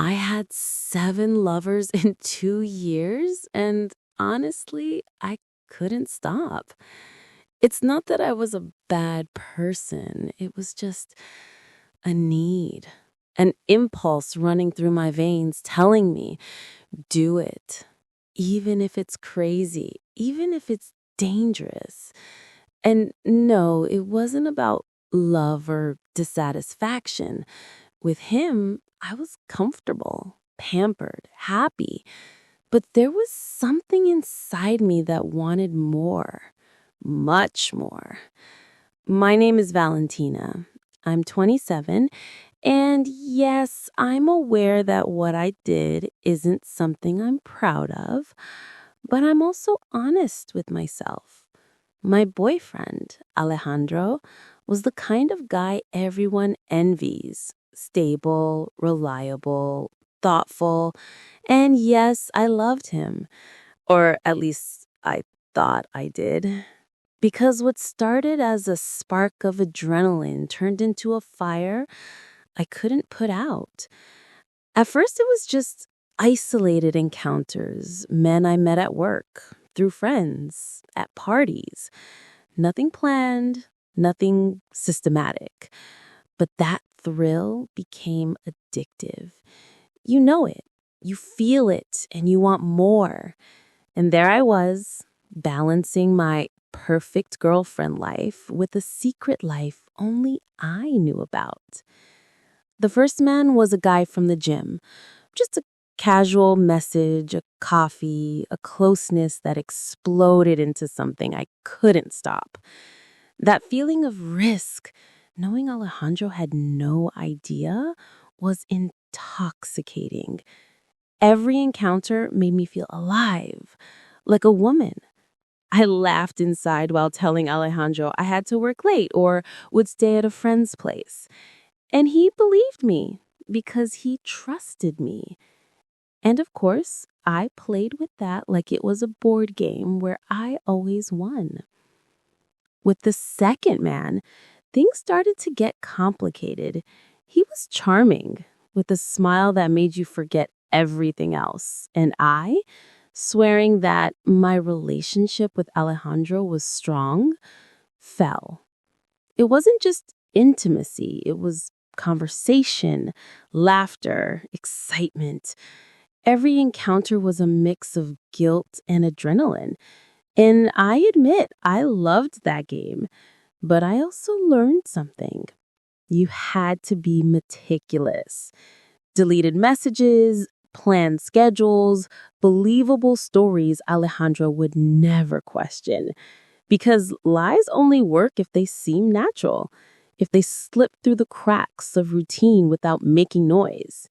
I had 7 lovers in 2 years, and honestly, I couldn't stop. It's not that I was a bad person, it was just a need, an impulse running through my veins telling me, do it. Even if it's crazy, even if it's dangerous. And no, it wasn't about love or dissatisfaction. With him, I was comfortable, pampered, happy. But there was something inside me that wanted more, much more. My name is Valentina. I'm 27, and yes, I'm aware that what I did isn't something I'm proud of, but I'm also honest with myself. My boyfriend, Alejandro, was the kind of guy everyone envies. Stable, reliable, thoughtful, and yes, I loved him. Or at least I thought I did. Because what started as a spark of adrenaline turned into a fire I couldn't put out. At first, it was just isolated encounters, men I met at work, through friends, at parties. Nothing planned, nothing systematic. But that thrill became addictive. You know it, you feel it, and you want more. And there I was, balancing my perfect girlfriend life with a secret life only I knew about. The first man was a guy from the gym, just a casual message, a coffee, a closeness that exploded into something I couldn't stop. That feeling of risk, knowing Alejandro had no idea, was intoxicating. Every encounter made me feel alive, like a woman. I laughed inside while telling Alejandro I had to work late or would stay at a friend's place. And he believed me because he trusted me. And of course, I played with that like it was a board game where I always won. With the second man, things started to get complicated. He was charming, with a smile that made you forget everything else. And I, swearing that my relationship with Alejandro was strong, fell. It wasn't just intimacy, it was conversation, laughter, excitement. Every encounter was a mix of guilt and adrenaline. And I admit, I loved that game. But I also learned something. You had to be meticulous. Deleted messages, planned schedules, believable stories Alejandro would never question. Because lies only work if they seem natural, if they slip through the cracks of routine without making noise.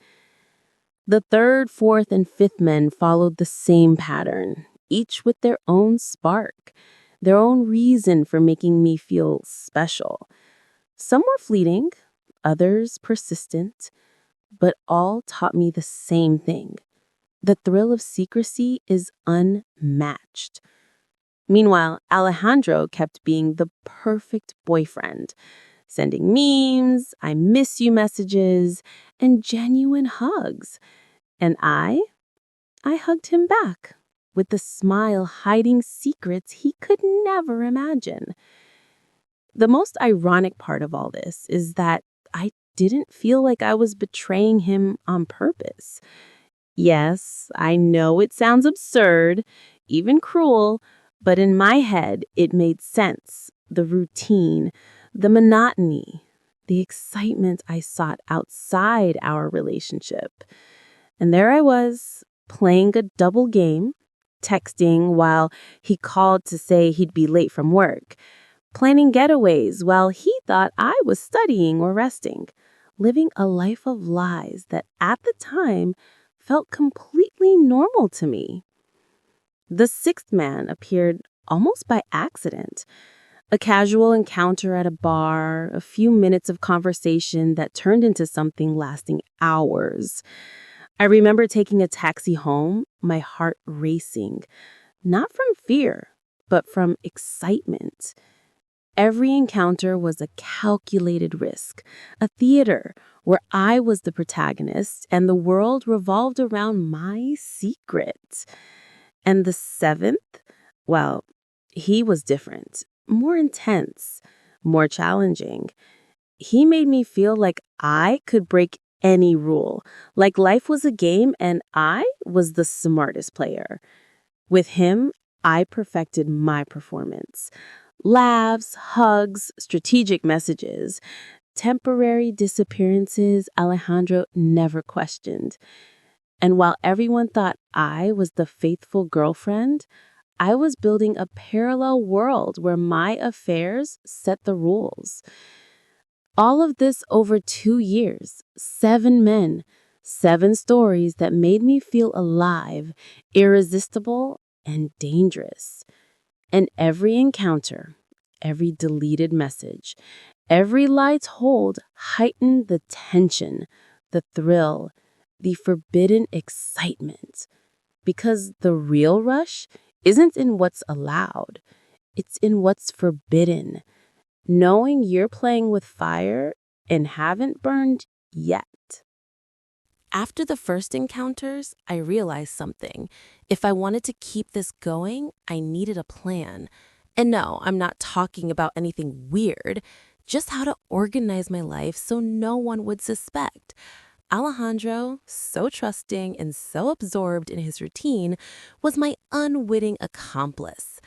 The third, fourth, and fifth men followed the same pattern, each with their own spark, their own reason for making me feel special. Some were fleeting, others persistent, but all taught me the same thing. The thrill of secrecy is unmatched. Meanwhile, Alejandro kept being the perfect boyfriend, sending memes, I miss you messages, and genuine hugs. And I hugged him back with the smile hiding secrets he could never imagine. The most ironic part of all this is that I didn't feel like I was betraying him on purpose. Yes, I know it sounds absurd, even cruel, but in my head, it made sense. The routine, the monotony, the excitement I sought outside our relationship. And there I was, playing a double game, texting while he called to say he'd be late from work, planning getaways while he thought I was studying or resting, living a life of lies that at the time felt completely normal to me. The sixth man appeared almost by accident. A casual encounter at a bar, a few minutes of conversation that turned into something lasting hours. I remember taking a taxi home, my heart racing, not from fear, but from excitement. Every encounter was a calculated risk, a theater where I was the protagonist and the world revolved around my secret. And the seventh, well, he was different, more intense, more challenging. He made me feel like I could break any rule, like life was a game and I was the smartest player. With him, I perfected my performance. Laughs, hugs, strategic messages, temporary disappearances Alejandro never questioned. And while everyone thought I was the faithful girlfriend, I was building a parallel world where my affairs set the rules. All of this over 2 years, 7 men, 7 stories that made me feel alive, irresistible, and dangerous. And every encounter, every deleted message, every lie told heightened the tension, the thrill, the forbidden excitement. Because the real rush isn't in what's allowed, it's in what's forbidden. Knowing you're playing with fire and haven't burned yet. After the first encounters, I realized something. If I wanted to keep this going, I needed a plan. And no, I'm not talking about anything weird, just how to organize my life so no one would suspect. Alejandro, so trusting and so absorbed in his routine, was my unwitting accomplice.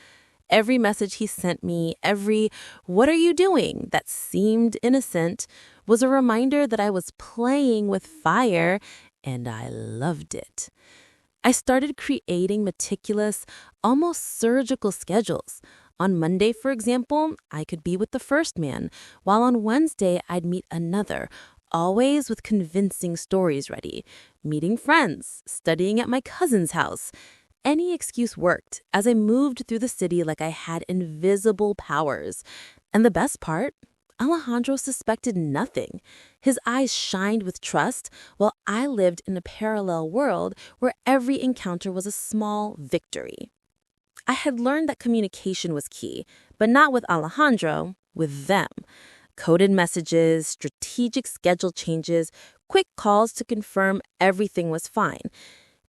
Every message he sent me, every "what are you doing?" that seemed innocent, was a reminder that I was playing with fire, and I loved it. I started creating meticulous, almost surgical schedules. On Monday, for example, I could be with the first man, while on Wednesday I'd meet another, always with convincing stories ready, meeting friends, studying at my cousin's house. Any excuse worked as I moved through the city like I had invisible powers. And the best part? Alejandro suspected nothing. His eyes shined with trust while I lived in a parallel world where every encounter was a small victory. I had learned that communication was key, but not with Alejandro, with them. Coded messages, strategic schedule changes, quick calls to confirm everything was fine.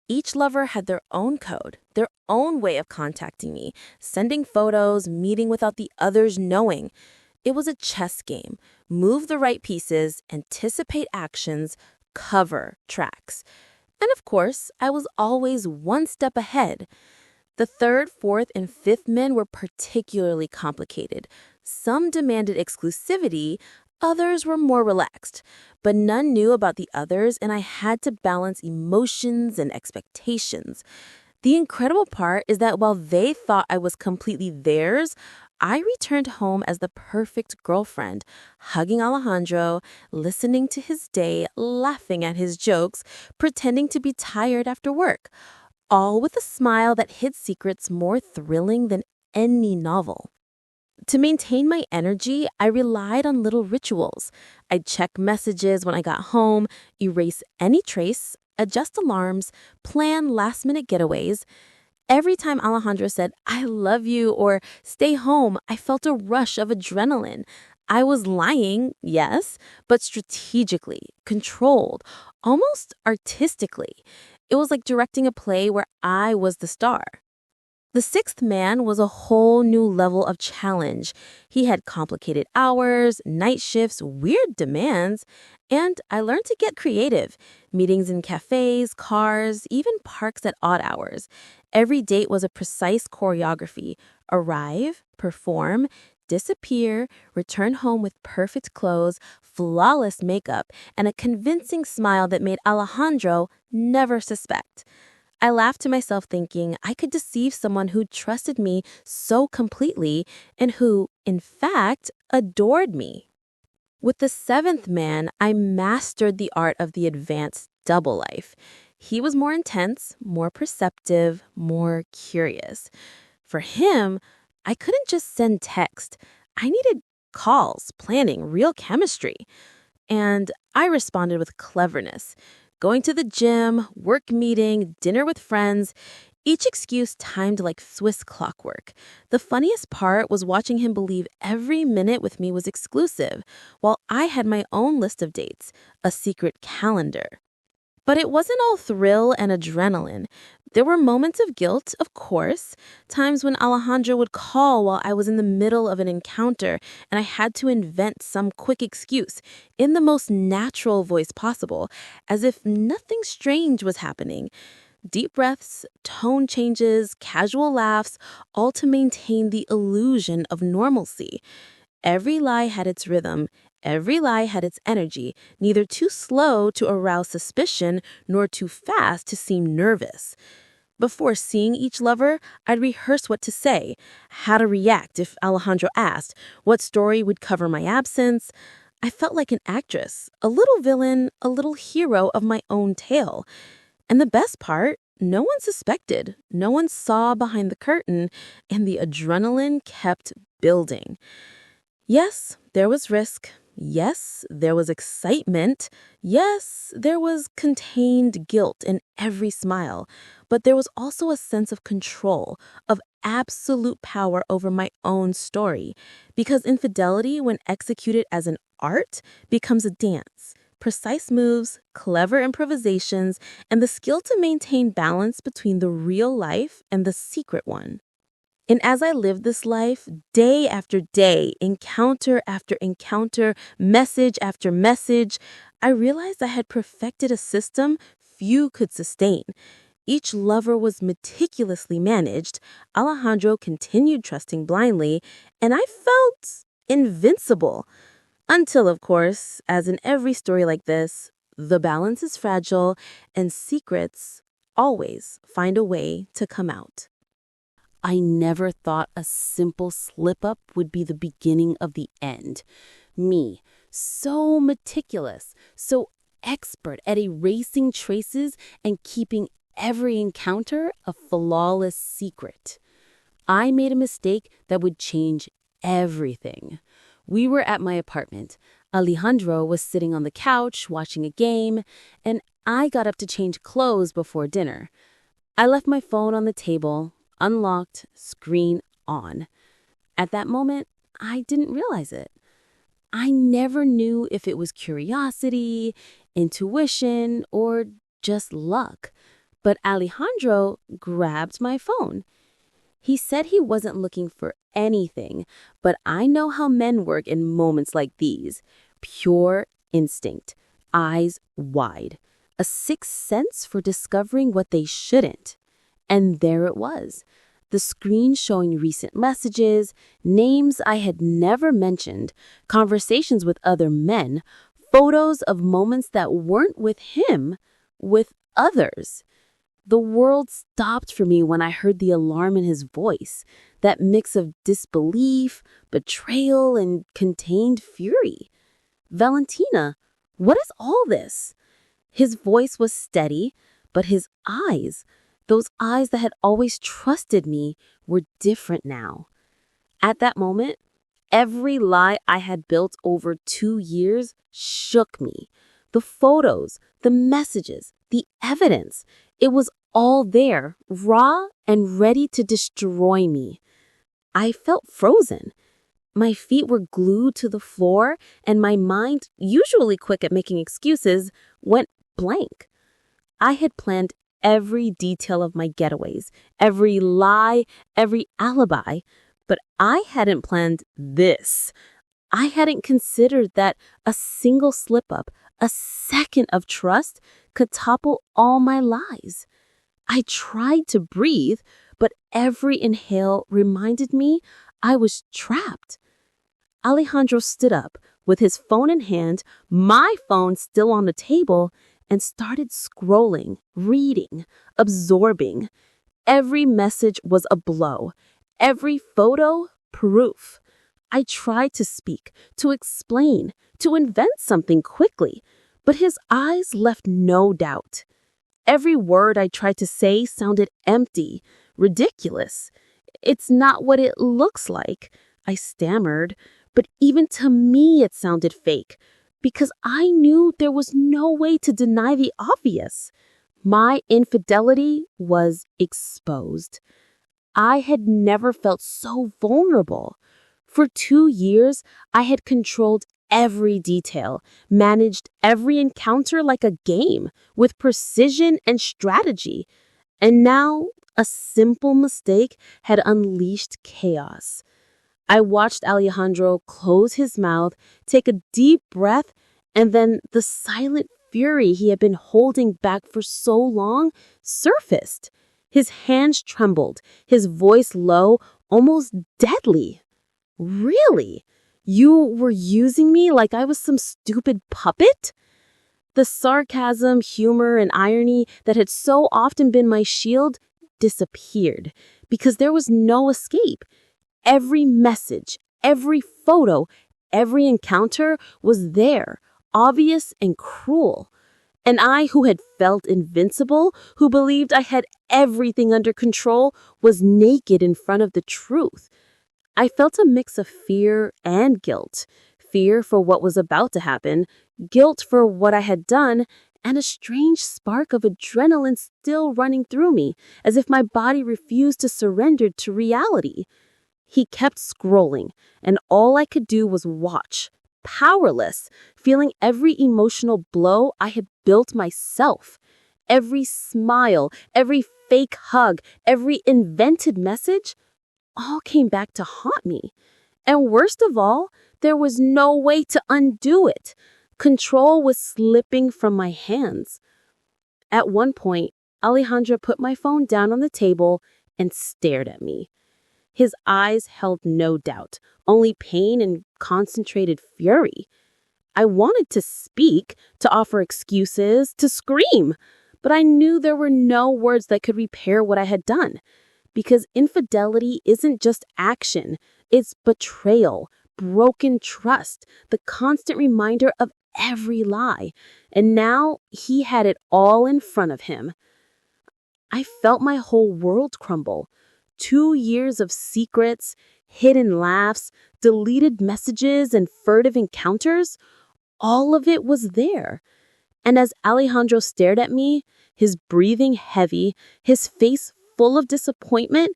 Each lover had their own code, their own way of contacting me, sending photos, meeting without the others knowing. It was a chess game. Move the right pieces, anticipate actions, cover tracks. And of course, I was always one step ahead. The third, fourth, and fifth men were particularly complicated. Some demanded exclusivity, others were more relaxed, but none knew about the others, and I had to balance emotions and expectations. The incredible part is that while they thought I was completely theirs, I returned home as the perfect girlfriend, hugging Alejandro, listening to his day, laughing at his jokes, pretending to be tired after work, all with a smile that hid secrets more thrilling than any novel. To maintain my energy, I relied on little rituals. I'd check messages when I got home, erase any trace, adjust alarms, plan last-minute getaways. Every time Alejandro said, "I love you," or "stay home," I felt a rush of adrenaline. I was lying, yes, but strategically, controlled, almost artistically. It was like directing a play where I was the star. The sixth man was a whole new level of challenge. He had complicated hours, night shifts, weird demands, and I learned to get creative. Meetings in cafes, cars, even parks at odd hours. Every date was a precise choreography. Arrive, perform, disappear, return home with perfect clothes, flawless makeup, and a convincing smile that made Alejandro never suspect. I laughed to myself thinking I could deceive someone who trusted me so completely and who, in fact, adored me. With the seventh man, I mastered the art of the advanced double life. He was more intense, more perceptive, more curious. For him, I couldn't just send text. I needed calls, planning, real chemistry. And I responded with cleverness. Going to the gym, work meeting, dinner with friends, Each excuse timed like Swiss clockwork. The funniest part was watching him believe every minute with me was exclusive, while I had my own list of dates, a secret calendar. But it wasn't all thrill and adrenaline. There were moments of guilt, of course, times when Alejandro would call while I was in the middle of an encounter and I had to invent some quick excuse in the most natural voice possible, as if nothing strange was happening. Deep breaths, tone changes, casual laughs, all to maintain the illusion of normalcy. Every lie had its rhythm. Every lie had its energy, neither too slow to arouse suspicion nor too fast to seem nervous. Before seeing each lover, I'd rehearse what to say, how to react if Alejandro asked, what story would cover my absence. I felt like an actress, a little villain, a little hero of my own tale. And the best part, no one suspected, no one saw behind the curtain, and the adrenaline kept building. Yes, there was risk. Yes, there was excitement. Yes, there was contained guilt in every smile. But there was also a sense of control, of absolute power over my own story. Because infidelity, when executed as an art, becomes a dance. Precise moves, clever improvisations, and the skill to maintain balance between the real life and the secret one. And as I lived this life, day after day, encounter after encounter, message after message, I realized I had perfected a system few could sustain. Each lover was meticulously managed. Alejandro continued trusting blindly, and I felt invincible. Until, of course, as in every story like this, the balance is fragile and secrets always find a way to come out. I never thought a simple slip up would be the beginning of the end. Me, so meticulous, so expert at erasing traces and keeping every encounter a flawless secret. I made a mistake that would change everything. We were at my apartment. Alejandro was sitting on the couch watching a game, and I got up to change clothes before dinner. I left my phone on the table, unlocked, screen on. At that moment, I didn't realize it. I never knew if it was curiosity, intuition, or just luck. But Alejandro grabbed my phone. He said he wasn't looking for anything, but I know how men work in moments like these. Pure instinct, eyes wide, a sixth sense for discovering what they shouldn't. And there it was, the screen showing recent messages, names I had never mentioned, conversations with other men, photos of moments that weren't with him, with others. The world stopped for me when I heard the alarm in his voice, that mix of disbelief, betrayal, and contained fury. Valentina, what is all this? His voice was steady, but his eyes, those eyes that had always trusted me, were different now. At that moment, every lie I had built over 2 years shook me. The photos, the messages, the evidence, it was all there, raw and ready to destroy me. I felt frozen. My feet were glued to the floor, and my mind, usually quick at making excuses, went blank. I had planned every detail of my getaways, every lie, every alibi, but I hadn't planned this. I hadn't considered that a single slip-up, a second of trust, could topple all my lies. I tried to breathe, but every inhale reminded me I was trapped. Alejandro stood up with his phone in hand, my phone still on the table, and started scrolling, reading, absorbing. Every message was a blow. Every photo, proof. I tried to speak, to explain, to invent something quickly, but his eyes left no doubt. Every word I tried to say sounded empty, ridiculous. It's not what it looks like, I stammered, but even to me it sounded fake, because I knew there was no way to deny the obvious. My infidelity was exposed. I had never felt so vulnerable. For 2 years, I had controlled every detail, managed every encounter like a game, with precision and strategy. And now, a simple mistake had unleashed chaos. I watched Alejandro close his mouth, take a deep breath, and then the silent fury he had been holding back for so long surfaced. His hands trembled, his voice low, almost deadly. Really? You were using me like I was some stupid puppet? The sarcasm, humor, and irony that had so often been my shield disappeared because there was no escape. Every message, every photo, every encounter was there, obvious and cruel. And I, who had felt invincible, who believed I had everything under control, was naked in front of the truth. I felt a mix of fear and guilt. Fear for what was about to happen, guilt for what I had done, and a strange spark of adrenaline still running through me, as if my body refused to surrender to reality. He kept scrolling, and all I could do was watch, powerless, feeling every emotional blow I had built myself. Every smile, every fake hug, every invented message, all came back to haunt me. And worst of all, there was no way to undo it. Control was slipping from my hands. At one point, Alejandro put my phone down on the table and stared at me. His eyes held no doubt, only pain and concentrated fury. I wanted to speak, to offer excuses, to scream, but I knew there were no words that could repair what I had done. Because infidelity isn't just action, it's betrayal, broken trust, the constant reminder of every lie. And now he had it all in front of him. I felt my whole world crumble. 2 years of secrets, hidden laughs, deleted messages, and furtive encounters, all of it was there. And as Alejandro stared at me, his breathing heavy, his face full of disappointment,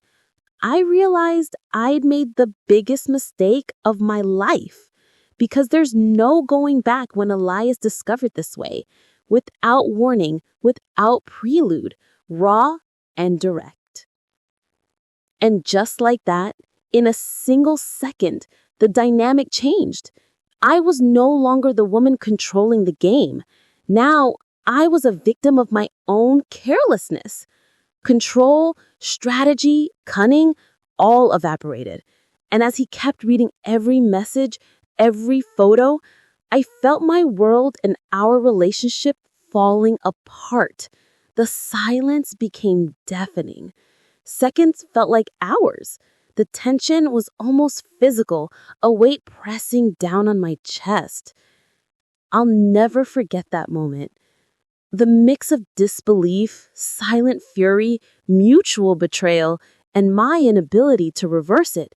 I realized I'd made the biggest mistake of my life. Because there's no going back when a lie is discovered this way, without warning, without prelude, raw and direct. And just like that, in a single second, the dynamic changed. I was no longer the woman controlling the game. Now, I was a victim of my own carelessness. Control, strategy, cunning, all evaporated. And as he kept reading every message, every photo, I felt my world and our relationship falling apart. The silence became deafening. Seconds felt like hours. The tension was almost physical, a weight pressing down on my chest. I'll never forget that moment. The mix of disbelief, silent fury, mutual betrayal, and my inability to reverse it.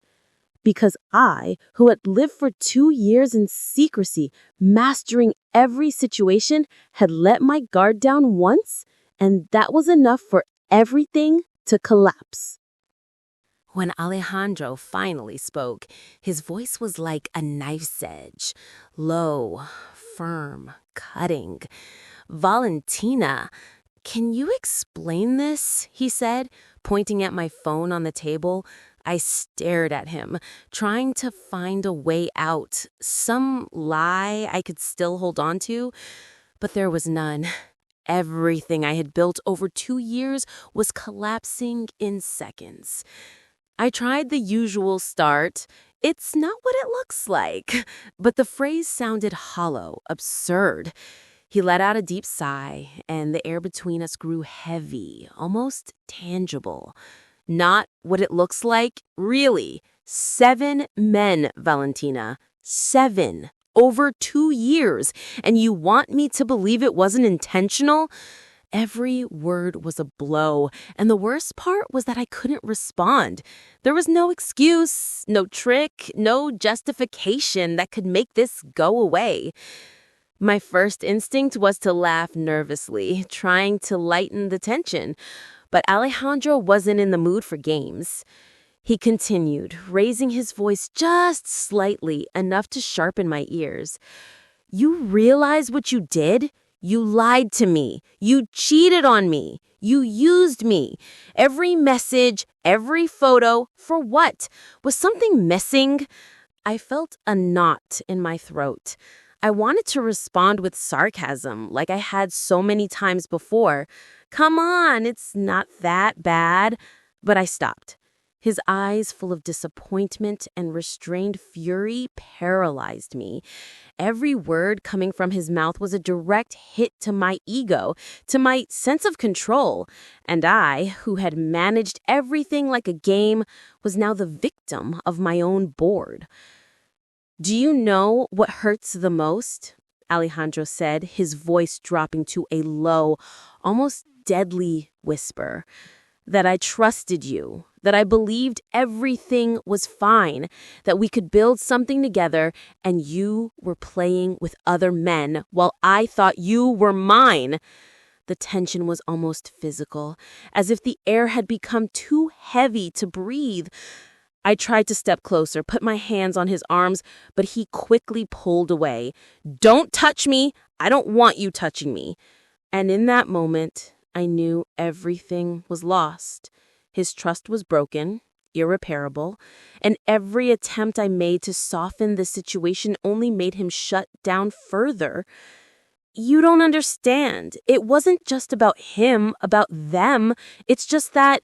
Because I, who had lived for 2 years in secrecy, mastering every situation, had let my guard down once, and that was enough for everything to collapse. When Alejandro finally spoke, his voice was like a knife's edge, low, firm, cutting. "Valentina, can you explain this?" he said, pointing at my phone on the table. I stared at him, trying to find a way out, some lie I could still hold on to, but there was none. Everything I had built over 2 years was collapsing in seconds. I tried the usual start. "It's not what it looks like," but the phrase sounded hollow, absurd. He let out a deep sigh, and the air between us grew heavy, almost tangible. "Not what it looks like? Really? 7 men, Valentina. 7. Over 2 years. And you want me to believe it wasn't intentional?" Every word was a blow, and the worst part was that I couldn't respond. There was no excuse, no trick, no justification that could make this go away. My first instinct was to laugh nervously, trying to lighten the tension, but Alejandro wasn't in the mood for games. He continued, raising his voice just slightly, enough to sharpen my ears. You realize what you did? You lied to me. You cheated on me. You used me. Every message, every photo, for what? Was something missing? I felt a knot in my throat. I wanted to respond with sarcasm, like I had so many times before. Come on, it's not that bad. But I stopped. His eyes, full of disappointment and restrained fury, paralyzed me. Every word coming from his mouth was a direct hit to my ego, to my sense of control. And I, who had managed everything like a game, was now the victim of my own board. Do you know what hurts the most? Alejandro said, his voice dropping to a low, almost deadly whisper. That I trusted you, that I believed everything was fine, that we could build something together, and you were playing with other men while I thought you were mine. The tension was almost physical, as if the air had become too heavy to breathe. I tried to step closer, put my hands on his arms, but he quickly pulled away. Don't touch me. I don't want you touching me. And in that moment, I knew everything was lost. His trust was broken, irreparable, and every attempt I made to soften the situation only made him shut down further. You don't understand. It wasn't just about him, about them. It's just that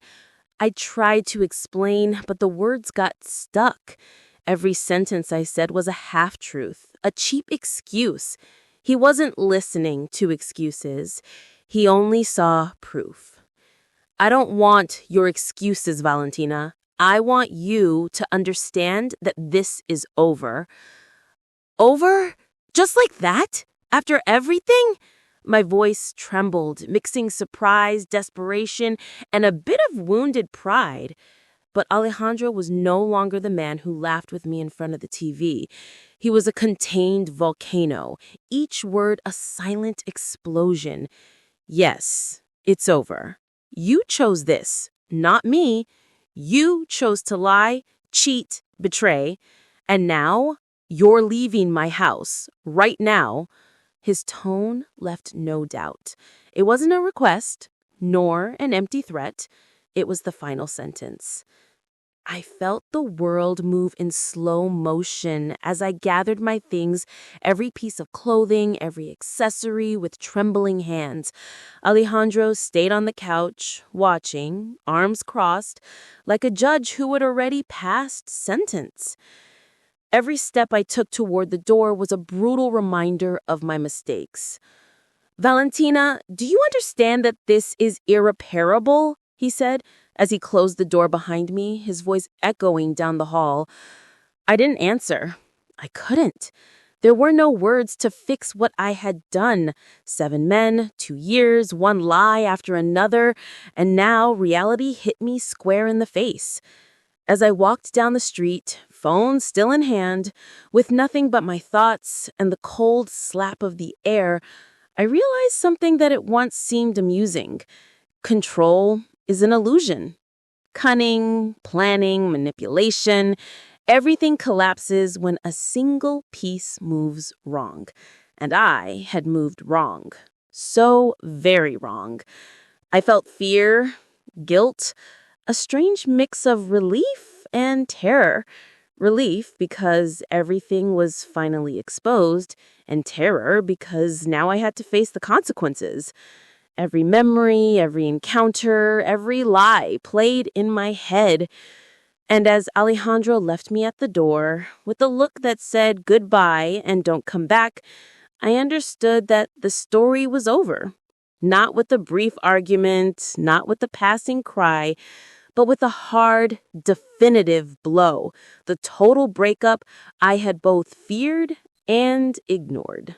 I tried to explain, but the words got stuck. Every sentence I said was a half-truth, a cheap excuse. He wasn't listening to excuses. He only saw proof. I don't want your excuses, Valentina. I want you to understand that this is over. Over? Just like that? After everything? My voice trembled, mixing surprise, desperation, and a bit of wounded pride. But Alejandro was no longer the man who laughed with me in front of the TV. He was a contained volcano, each word a silent explosion. Yes, it's over. You chose this, not me. You chose to lie, cheat, betray. And now you're leaving my house, right now. His tone left no doubt. It wasn't a request, nor an empty threat. It was the final sentence. I felt the world move in slow motion as I gathered my things, every piece of clothing, every accessory, with trembling hands. Alejandro stayed on the couch, watching, arms crossed, like a judge who had already passed sentence. Every step I took toward the door was a brutal reminder of my mistakes. Valentina, do you understand that this is irreparable? He said, as he closed the door behind me, his voice echoing down the hall. I didn't answer. I couldn't. There were no words to fix what I had done. 7 men, 2 years, one lie after another, and now reality hit me square in the face. As I walked down the street, phone still in hand, with nothing but my thoughts and the cold slap of the air, I realized something that at once seemed amusing. Control is an illusion. Cunning, planning, manipulation, everything collapses when a single piece moves wrong. And I had moved wrong. So very wrong. I felt fear, guilt, a strange mix of relief and terror. Relief because everything was finally exposed, and terror because now I had to face the consequences. Every memory, every encounter, every lie played in my head. And as Alejandro left me at the door, with a look that said goodbye and don't come back, I understood that the story was over. Not with a brief argument, not with a passing cry, but with a hard, definitive blow, the total breakup I had both feared and ignored.